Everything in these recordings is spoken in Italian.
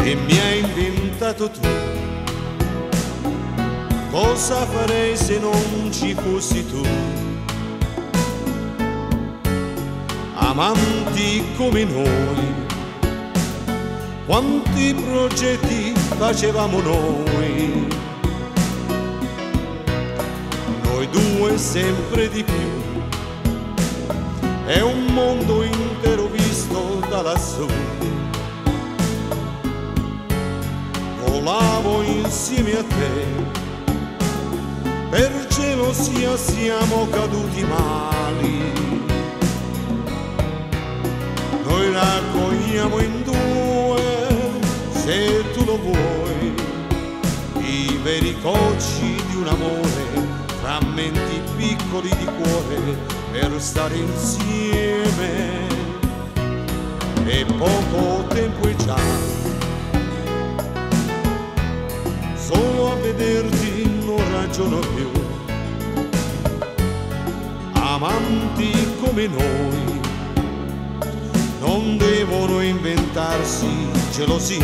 che mi hai inventato tu. Cosa farei se non ci fossi tu? Amanti come noi, quanti progetti facevamo noi due sempre di più. È un mondo intero visto da lassù. Volavo insieme a te, per gelosia siamo caduti mali. Noi raccogliamo in due, se tu lo vuoi, i veri cocci di un amore, frammenti piccoli di cuore per stare insieme. E poco tempo è già, solo a vederti non ragiono più. Amanti come noi non devono inventarsi gelosie.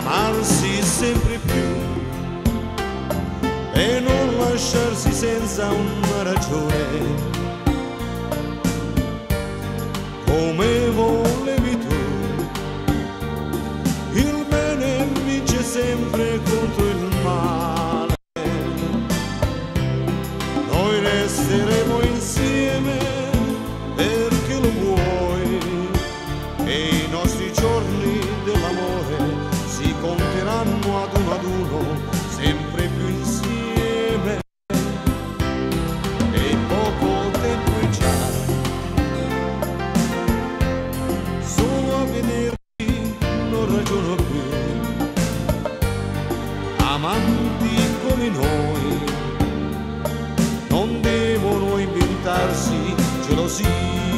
Amarsi sempre più e non lasciarsi senza una ragione, come volevi tu. Il bene vince sempre contro il male. Noi resteremo insieme perché lo vuoi, e i nostri giorni dell'amore si conteranno ad uno, sempre più insieme. E poco tempo è già, solo a vederti non ragiono più. Amanti come noi non devono inventarsi gelosie.